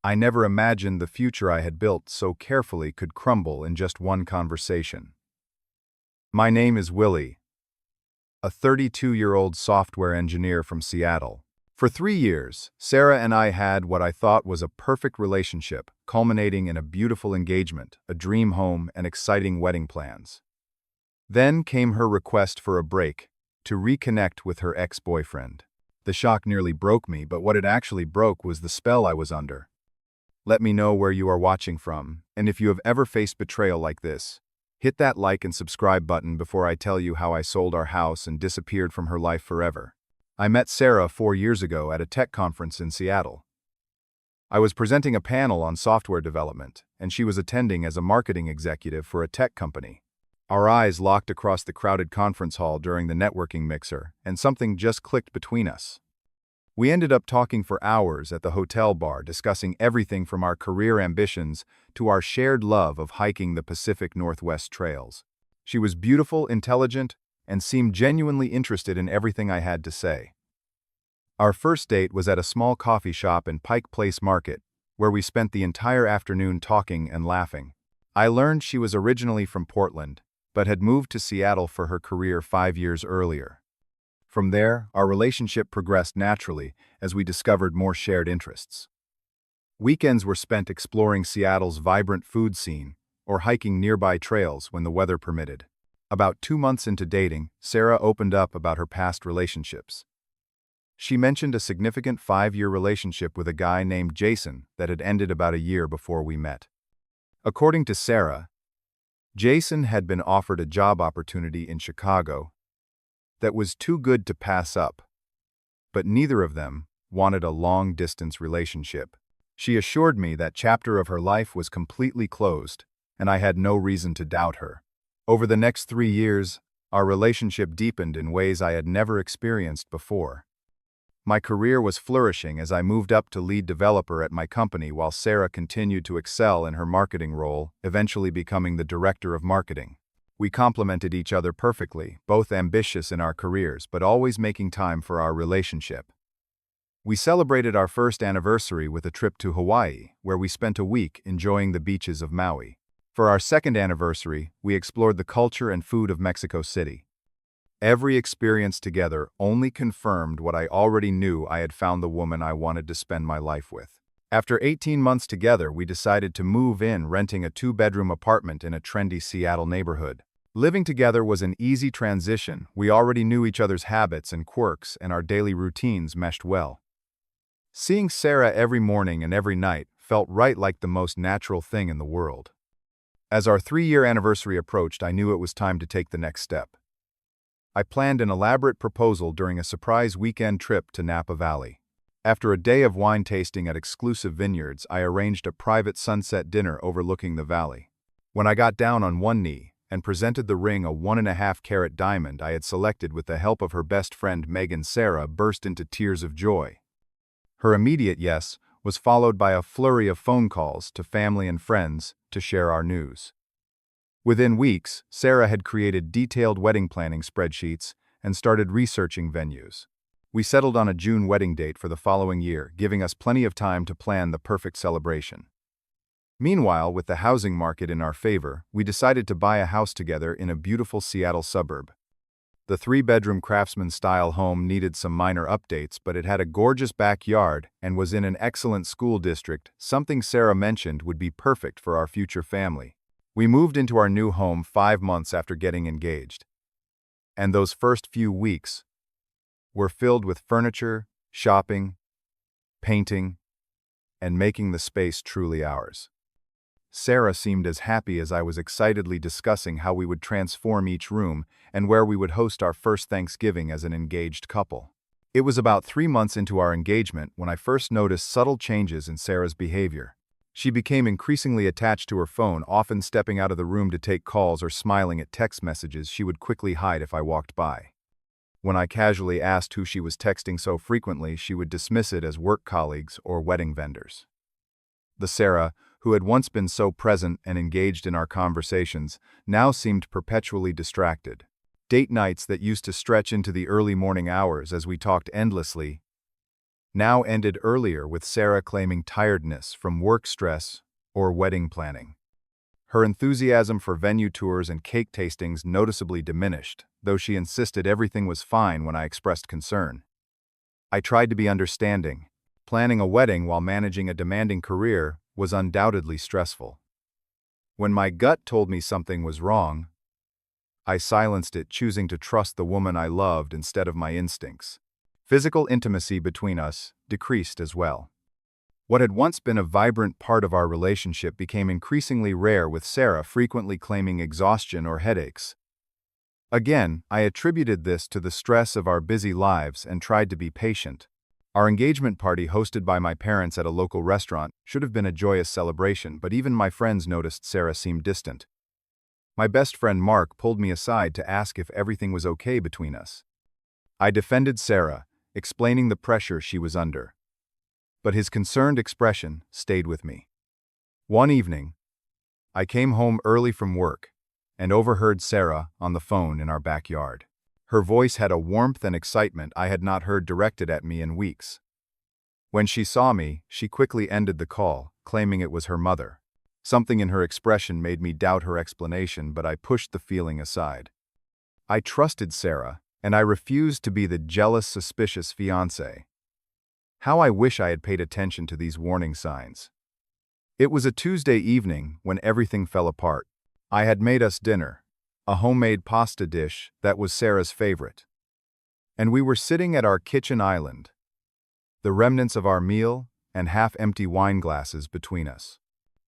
I never imagined the future I had built so carefully could crumble in just one conversation. My name is Willie, a 32-year-old software engineer from Seattle. For 3 years, Sarah and I had what I thought was a perfect relationship, culminating in a beautiful engagement, a dream home, and exciting wedding plans. Then came her request for a break, to reconnect with her ex-boyfriend. The shock nearly broke me, but what it actually broke was the spell I was under. Let me know where you are watching from, and if you have ever faced betrayal like this, hit that like and subscribe button before I tell you how I sold our house and disappeared from her life forever. I met Sarah 4 years ago at a tech conference in Seattle. I was presenting a panel on software development, and she was attending as a marketing executive for a tech company. Our eyes locked across the crowded conference hall during the networking mixer, and something just clicked between us. We ended up talking for hours at the hotel bar, discussing everything from our career ambitions to our shared love of hiking the Pacific Northwest trails. She was beautiful, intelligent, and seemed genuinely interested in everything I had to say. Our first date was at a small coffee shop in Pike Place Market, where we spent the entire afternoon talking and laughing. I learned she was originally from Portland, but had moved to Seattle for her career 5 years earlier. From there, our relationship progressed naturally as we discovered more shared interests. Weekends were spent exploring Seattle's vibrant food scene or hiking nearby trails when the weather permitted. About 2 months into dating, Sarah opened up about her past relationships. She mentioned a significant 5-year relationship with a guy named Jason that had ended about a year before we met. According to Sarah, Jason had been offered a job opportunity in Chicago that was too good to pass up, but neither of them wanted a long-distance relationship. She assured me that chapter of her life was completely closed, and I had no reason to doubt her. Over the next 3 years, our relationship deepened in ways I had never experienced before. My career was flourishing as I moved up to lead developer at my company while Sarah continued to excel in her marketing role, eventually becoming the director of marketing. We complemented each other perfectly, both ambitious in our careers but always making time for our relationship. We celebrated our first anniversary with a trip to Hawaii, where we spent a week enjoying the beaches of Maui. For our second anniversary, we explored the culture and food of Mexico City. Every experience together only confirmed what I already knew: I had found the woman I wanted to spend my life with. After 18 months together, we decided to move in, renting a 2-bedroom apartment in a trendy Seattle neighborhood. Living together was an easy transition. We already knew each other's habits and quirks, and our daily routines meshed well. Seeing Sarah every morning and every night felt right, like the most natural thing in the world. As our 3-year anniversary approached, I knew it was time to take the next step. I planned an elaborate proposal during a surprise weekend trip to Napa Valley. After a day of wine tasting at exclusive vineyards, I arranged a private sunset dinner overlooking the valley. When I got down on one knee and presented the ring, a 1.5-carat diamond I had selected with the help of her best friend Megan, Sarah burst into tears of joy. Her immediate yes was followed by a flurry of phone calls to family and friends to share our news. Within weeks, Sarah had created detailed wedding planning spreadsheets and started researching venues. We settled on a June wedding date for the following year, giving us plenty of time to plan the perfect celebration. Meanwhile, with the housing market in our favor, we decided to buy a house together in a beautiful Seattle suburb. The 3-bedroom craftsman-style home needed some minor updates, but it had a gorgeous backyard and was in an excellent school district, something Sarah mentioned would be perfect for our future family. We moved into our new home 5 months after getting engaged. And those first few weeks were filled with furniture, shopping, painting, and making the space truly ours. Sarah seemed as happy as I was, excitedly discussing how we would transform each room and where we would host our first Thanksgiving as an engaged couple. It was about 3 months into our engagement when I first noticed subtle changes in Sarah's behavior. She became increasingly attached to her phone, often stepping out of the room to take calls or smiling at text messages she would quickly hide if I walked by. When I casually asked who she was texting so frequently, she would dismiss it as work colleagues or wedding vendors. The Sarah, who had once been so present and engaged in our conversations, now seemed perpetually distracted. Date nights that used to stretch into the early morning hours as we talked endlessly now ended earlier with Sarah claiming tiredness from work stress or wedding planning. Her enthusiasm for venue tours and cake tastings noticeably diminished, though she insisted everything was fine when I expressed concern. I tried to be understanding. Planning a wedding while managing a demanding career was undoubtedly stressful. When my gut told me something was wrong, I silenced it, choosing to trust the woman I loved instead of my instincts. Physical intimacy between us decreased as well. What had once been a vibrant part of our relationship became increasingly rare, with Sarah frequently claiming exhaustion or headaches. Again, I attributed this to the stress of our busy lives and tried to be patient. Our engagement party, hosted by my parents at a local restaurant, should have been a joyous celebration, but even my friends noticed Sarah seemed distant. My best friend Mark pulled me aside to ask if everything was okay between us. I defended Sarah, explaining the pressure she was under. But his concerned expression stayed with me. One evening, I came home early from work and overheard Sarah on the phone in our backyard. Her voice had a warmth and excitement I had not heard directed at me in weeks. When she saw me, she quickly ended the call, claiming it was her mother. Something in her expression made me doubt her explanation, but I pushed the feeling aside. I trusted Sarah, and I refused to be the jealous, suspicious fiancé. How I wish I had paid attention to these warning signs. It was a Tuesday evening when everything fell apart. I had made us dinner, a homemade pasta dish that was Sarah's favorite. And we were sitting at our kitchen island, the remnants of our meal and half-empty wine glasses between us.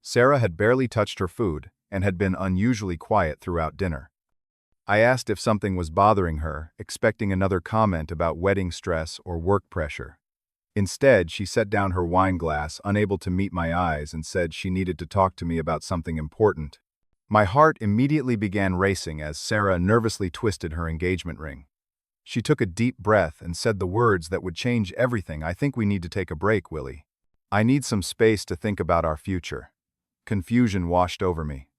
Sarah had barely touched her food and had been unusually quiet throughout dinner. I asked if something was bothering her, expecting another comment about wedding stress or work pressure. Instead, she set down her wine glass, unable to meet my eyes, and said she needed to talk to me about something important. My heart immediately began racing as Sarah nervously twisted her engagement ring. She took a deep breath and said the words that would change everything. "I think we need to take a break, Willie. I need some space to think about our future." Confusion washed over me.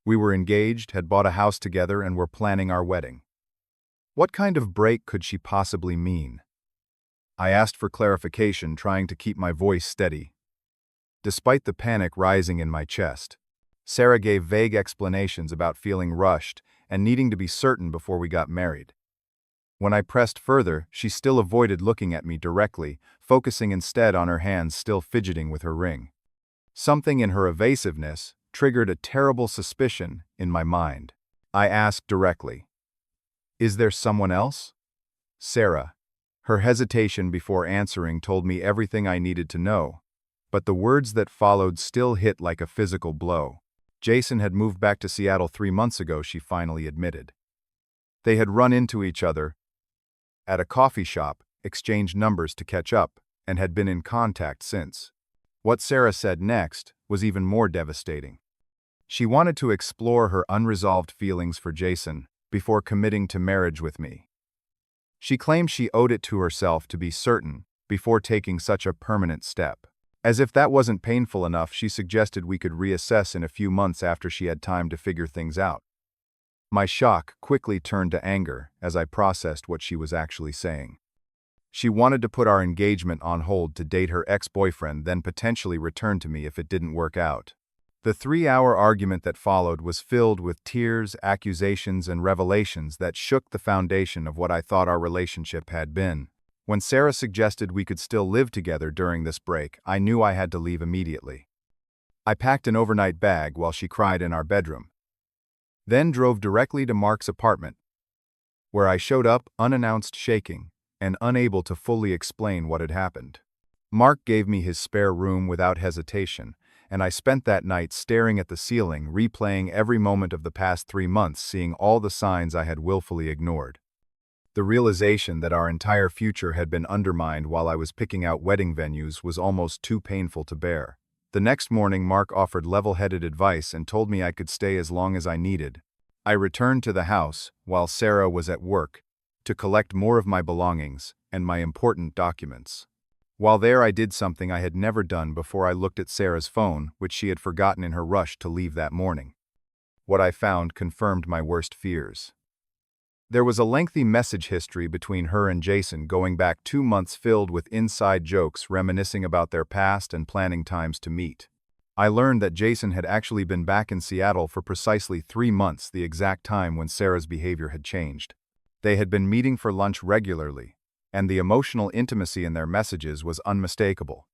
We were engaged, had bought a house together, and were planning our wedding. What kind of break could she possibly mean? I asked for clarification, trying to keep my voice steady. Despite the panic rising in my chest, Sarah gave vague explanations about feeling rushed and needing to be certain before we got married. When I pressed further, she still avoided looking at me directly, focusing instead on her hands still fidgeting with her ring. Something in her evasiveness triggered a terrible suspicion in my mind. I asked directly, "Is there someone else?" Sarah, her hesitation before answering, told me everything I needed to know, but the words that followed still hit like a physical blow. Jason had moved back to Seattle 3 months ago, she finally admitted. They had run into each other at a coffee shop, exchanged numbers to catch up, and had been in contact since. What Sarah said next was even more devastating. She wanted to explore her unresolved feelings for Jason before committing to marriage with me. She claimed she owed it to herself to be certain before taking such a permanent step. As if that wasn't painful enough, she suggested we could reassess in a few months after she had time to figure things out. My shock quickly turned to anger as I processed what she was actually saying. She wanted to put our engagement on hold to date her ex-boyfriend, then potentially return to me if it didn't work out. The 3-hour argument that followed was filled with tears, accusations, and revelations that shook the foundation of what I thought our relationship had been. When Sarah suggested we could still live together during this break, I knew I had to leave immediately. I packed an overnight bag while she cried in our bedroom, then drove directly to Mark's apartment, where I showed up unannounced, shaking, and unable to fully explain what had happened. Mark gave me his spare room without hesitation, and I spent that night staring at the ceiling, replaying every moment of the past 3 months, seeing all the signs I had willfully ignored. The realization that our entire future had been undermined while I was picking out wedding venues was almost too painful to bear. The next morning, Mark offered level-headed advice and told me I could stay as long as I needed. I returned to the house while Sarah was at work to collect more of my belongings and my important documents. While there, I did something I had never done before. I looked at Sarah's phone, which she had forgotten in her rush to leave that morning. What I found confirmed my worst fears. There was a lengthy message history between her and Jason going back 2 months filled with inside jokes reminiscing about their past and planning times to meet. I learned that Jason had actually been back in Seattle for precisely 3 months, the exact time when Sarah's behavior had changed. They had been meeting for lunch regularly, and the emotional intimacy in their messages was unmistakable.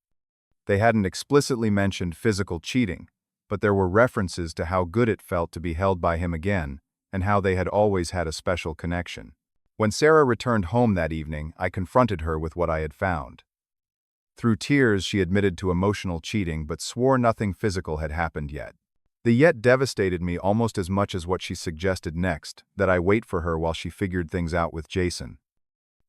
They hadn't explicitly mentioned physical cheating, but there were references to how good it felt to be held by him again, and how they had always had a special connection. When Sarah returned home that evening, I confronted her with what I had found. Through tears, she admitted to emotional cheating but swore nothing physical had happened yet. The yet devastated me almost as much as what she suggested next, that I wait for her while she figured things out with Jason.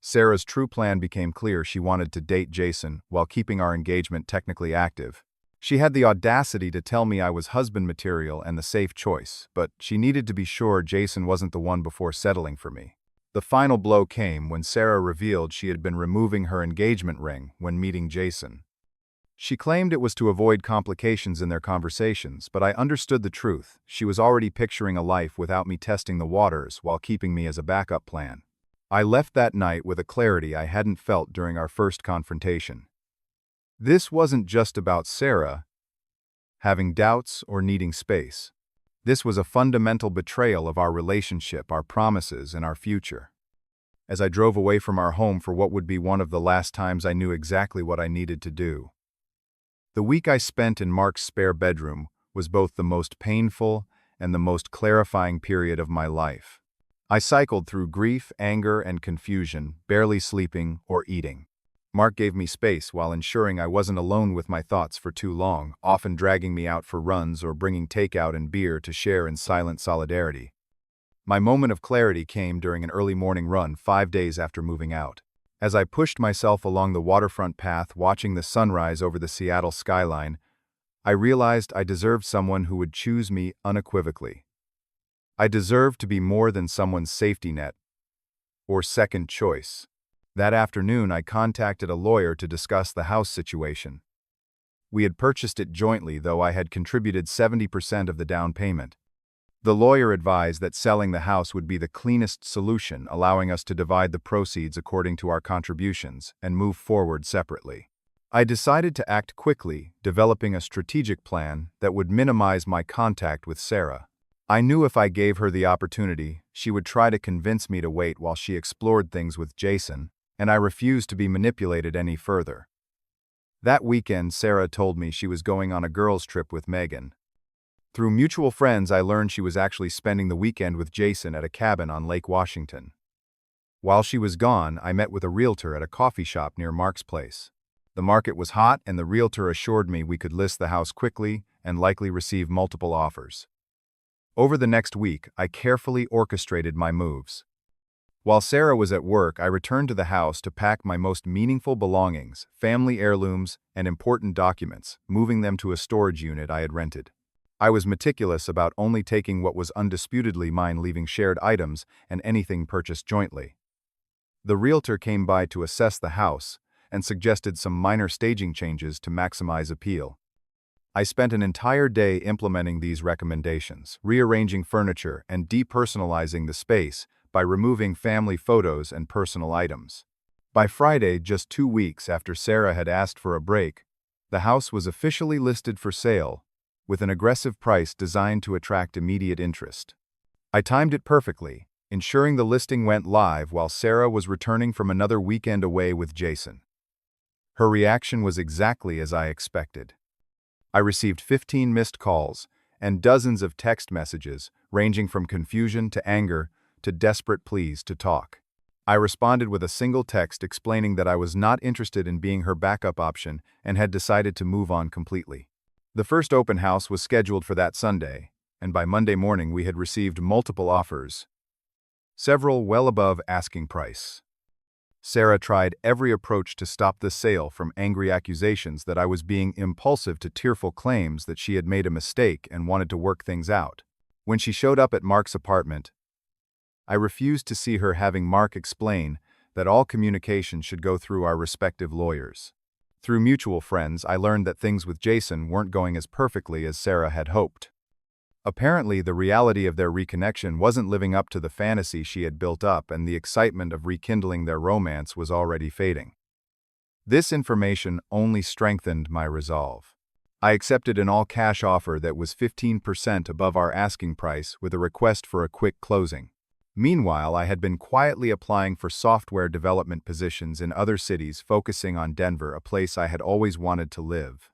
Sarah's true plan became clear. She wanted to date Jason while keeping our engagement technically active. She had the audacity to tell me I was husband material and the safe choice, but she needed to be sure Jason wasn't the one before settling for me. The final blow came when Sarah revealed she had been removing her engagement ring when meeting Jason. She claimed it was to avoid complications in their conversations, but I understood the truth. She was already picturing a life without me testing the waters while keeping me as a backup plan. I left that night with a clarity I hadn't felt during our first confrontation. This wasn't just about Sarah having doubts or needing space. This was a fundamental betrayal of our relationship, our promises, and our future. As I drove away from our home for what would be one of the last times, I knew exactly what I needed to do. The week I spent in Mark's spare bedroom was both the most painful and the most clarifying period of my life. I cycled through grief, anger, and confusion, barely sleeping or eating. Mark gave me space while ensuring I wasn't alone with my thoughts for too long, often dragging me out for runs or bringing takeout and beer to share in silent solidarity. My moment of clarity came during an early morning run 5 days after moving out. As I pushed myself along the waterfront path, watching the sunrise over the Seattle skyline, I realized I deserved someone who would choose me unequivocally. I deserved to be more than someone's safety net or second choice. That afternoon, I contacted a lawyer to discuss the house situation. We had purchased it jointly, though I had contributed 70% of the down payment. The lawyer advised that selling the house would be the cleanest solution, allowing us to divide the proceeds according to our contributions and move forward separately. I decided to act quickly, developing a strategic plan that would minimize my contact with Sarah. I knew if I gave her the opportunity, she would try to convince me to wait while she explored things with Jason, and I refused to be manipulated any further. That weekend, Sarah told me she was going on a girls' trip with Megan. Through mutual friends, I learned she was actually spending the weekend with Jason at a cabin on Lake Washington. While she was gone, I met with a realtor at a coffee shop near Mark's place. The market was hot, and the realtor assured me we could list the house quickly and likely receive multiple offers. Over the next week, I carefully orchestrated my moves. While Sarah was at work, I returned to the house to pack my most meaningful belongings, family heirlooms, and important documents, moving them to a storage unit I had rented. I was meticulous about only taking what was undisputedly mine, leaving shared items and anything purchased jointly. The realtor came by to assess the house and suggested some minor staging changes to maximize appeal. I spent an entire day implementing these recommendations, rearranging furniture and depersonalizing the space by removing family photos and personal items. By Friday, just 2 weeks after Sarah had asked for a break, the house was officially listed for sale, with an aggressive price designed to attract immediate interest. I timed it perfectly, ensuring the listing went live while Sarah was returning from another weekend away with Jason. Her reaction was exactly as I expected. I received 15 missed calls and dozens of text messages, ranging from confusion to anger to desperate pleas to talk. I responded with a single text explaining that I was not interested in being her backup option and had decided to move on completely. The first open house was scheduled for that Sunday, and by Monday morning we had received multiple offers, several well above asking price. Sarah tried every approach to stop the sale, from angry accusations that I was being impulsive to tearful claims that she had made a mistake and wanted to work things out. When she showed up at Mark's apartment, I refused to see her, having Mark explain that all communication should go through our respective lawyers. Through mutual friends, I learned that things with Jason weren't going as perfectly as Sarah had hoped. Apparently, the reality of their reconnection wasn't living up to the fantasy she had built up, and the excitement of rekindling their romance was already fading. This information only strengthened my resolve. I accepted an all-cash offer that was 15% above our asking price with a request for a quick closing. Meanwhile, I had been quietly applying for software development positions in other cities, focusing on Denver, a place I had always wanted to live.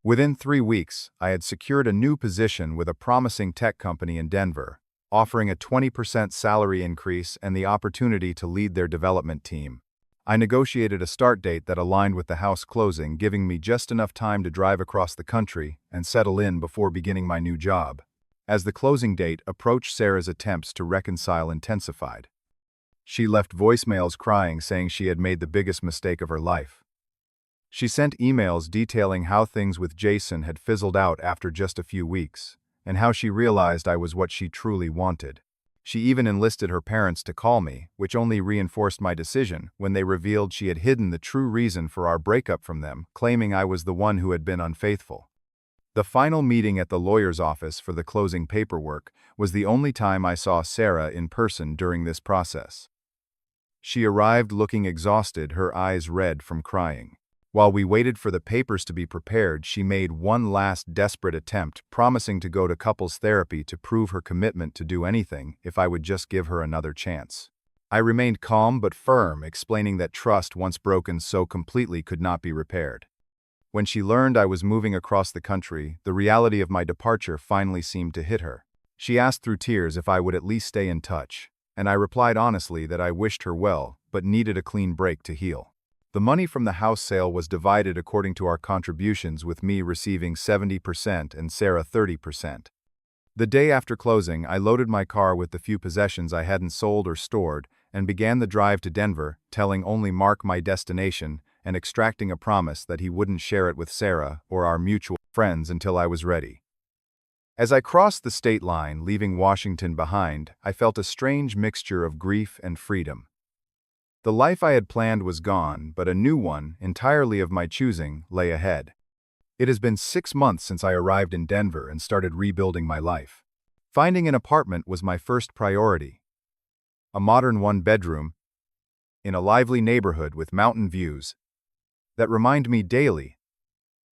Within 3 weeks, I had secured a new position with a promising tech company in Denver, offering a 20% salary increase and the opportunity to lead their development team. I negotiated a start date that aligned with the house closing, giving me just enough time to drive across the country and settle in before beginning my new job. As the closing date approached, Sarah's attempts to reconcile intensified. She left voicemails crying, saying she had made the biggest mistake of her life. She sent emails detailing how things with Jason had fizzled out after just a few weeks, and how she realized I was what she truly wanted. She even enlisted her parents to call me, which only reinforced my decision when they revealed she had hidden the true reason for our breakup from them, claiming I was the one who had been unfaithful. The final meeting at the lawyer's office for the closing paperwork was the only time I saw Sarah in person during this process. She arrived looking exhausted, her eyes red from crying. While we waited for the papers to be prepared, she made one last desperate attempt, promising to go to couples therapy to prove her commitment to do anything if I would just give her another chance. I remained calm but firm, explaining that trust once broken so completely could not be repaired. When she learned I was moving across the country, the reality of my departure finally seemed to hit her. She asked through tears if I would at least stay in touch, and I replied honestly that I wished her well, but needed a clean break to heal. The money from the house sale was divided according to our contributions, with me receiving 70% and Sarah 30%. The day after closing, I loaded my car with the few possessions I hadn't sold or stored and began the drive to Denver, telling only Mark my destination and extracting a promise that he wouldn't share it with Sarah or our mutual friends until I was ready. As I crossed the state line, leaving Washington behind, I felt a strange mixture of grief and freedom. The life I had planned was gone, but a new one, entirely of my choosing, lay ahead. It has been 6 months since I arrived in Denver and started rebuilding my life. Finding an apartment was my first priority. A modern one-bedroom, in a lively neighborhood with mountain views, that remind me daily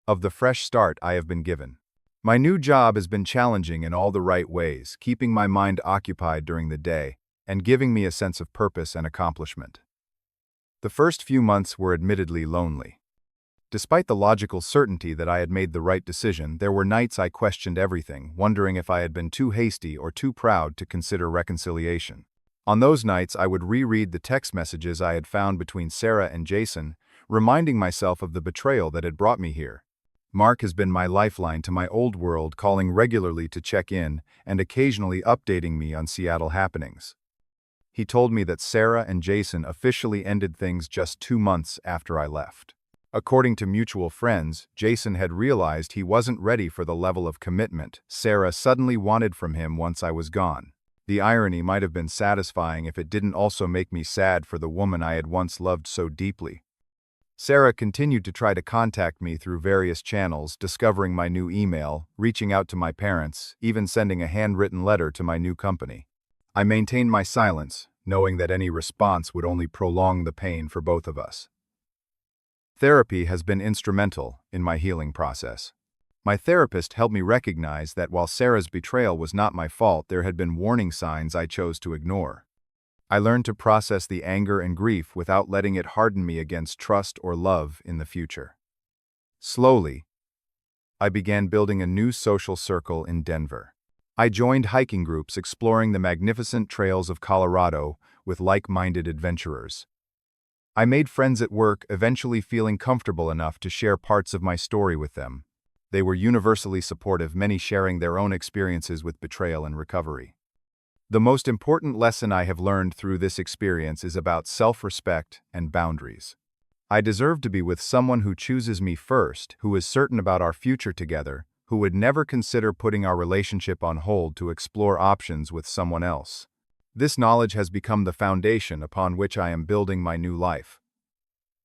of the fresh start I have been given. My new job has been challenging in all the right ways, keeping my mind occupied during the day and giving me a sense of purpose and accomplishment. The first few months were admittedly lonely. Despite the logical certainty that I had made the right decision, there were nights I questioned everything, wondering if I had been too hasty or too proud to consider reconciliation. On those nights, I would reread the text messages I had found between Sarah and Jason, reminding myself of the betrayal that had brought me here. Mark has been my lifeline to my old world, calling regularly to check in and occasionally updating me on Seattle happenings. He told me that Sarah and Jason officially ended things just 2 months after I left. According to mutual friends, Jason had realized he wasn't ready for the level of commitment Sarah suddenly wanted from him once I was gone. The irony might have been satisfying if it didn't also make me sad for the woman I had once loved so deeply. Sarah continued to try to contact me through various channels, discovering my new email, reaching out to my parents, even sending a handwritten letter to my new company. I maintained my silence, knowing that any response would only prolong the pain for both of us. Therapy has been instrumental in my healing process. My therapist helped me recognize that while Sarah's betrayal was not my fault, there had been warning signs I chose to ignore. I learned to process the anger and grief without letting it harden me against trust or love in the future. Slowly, I began building a new social circle in Denver. I joined hiking groups exploring the magnificent trails of Colorado with like-minded adventurers. I made friends at work, eventually feeling comfortable enough to share parts of my story with them. They were universally supportive, many sharing their own experiences with betrayal and recovery. The most important lesson I have learned through this experience is about self-respect and boundaries. I deserve to be with someone who chooses me first, who is certain about our future together, who would never consider putting our relationship on hold to explore options with someone else. This knowledge has become the foundation upon which I am building my new life.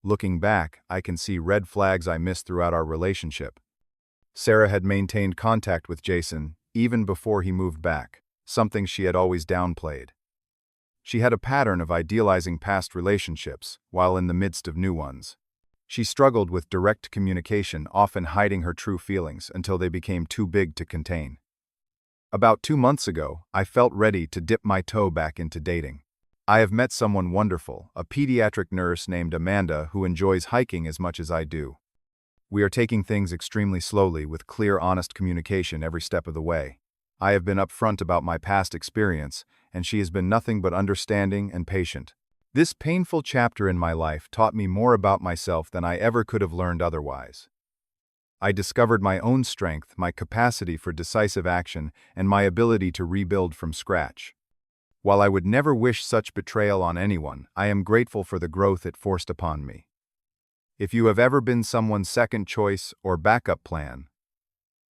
Looking back, I can see red flags I missed throughout our relationship. Sarah had maintained contact with Jason, even before he moved back, something she had always downplayed. She had a pattern of idealizing past relationships while in the midst of new ones. She struggled with direct communication, often hiding her true feelings until they became too big to contain. About 2 months ago, I felt ready to dip my toe back into dating. I have met someone wonderful, a pediatric nurse named Amanda who enjoys hiking as much as I do. We are taking things extremely slowly with clear, honest communication every step of the way. I have been upfront about my past experience, and she has been nothing but understanding and patient. This painful chapter in my life taught me more about myself than I ever could have learned otherwise. I discovered my own strength, my capacity for decisive action, and my ability to rebuild from scratch. While I would never wish such betrayal on anyone, I am grateful for the growth it forced upon me. If you have ever been someone's second choice or backup plan,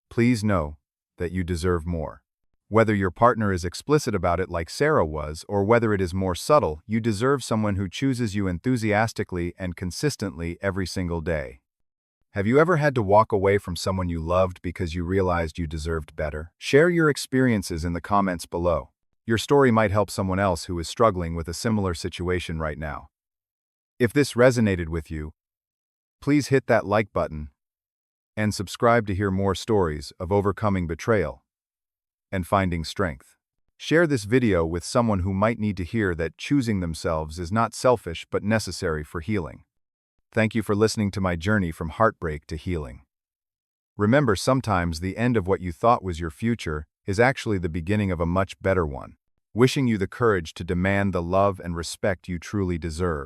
please know that you deserve more. Whether your partner is explicit about it like Sarah was, or whether it is more subtle, you deserve someone who chooses you enthusiastically and consistently every single day. Have you ever had to walk away from someone you loved because you realized you deserved better? Share your experiences in the comments below. Your story might help someone else who is struggling with a similar situation right now. If this resonated with you, please hit that like button and subscribe to hear more stories of overcoming betrayal and finding strength. Share this video with someone who might need to hear that choosing themselves is not selfish but necessary for healing. Thank you for listening to my journey from heartbreak to healing. Remember, sometimes the end of what you thought was your future is actually the beginning of a much better one. Wishing you the courage to demand the love and respect you truly deserve.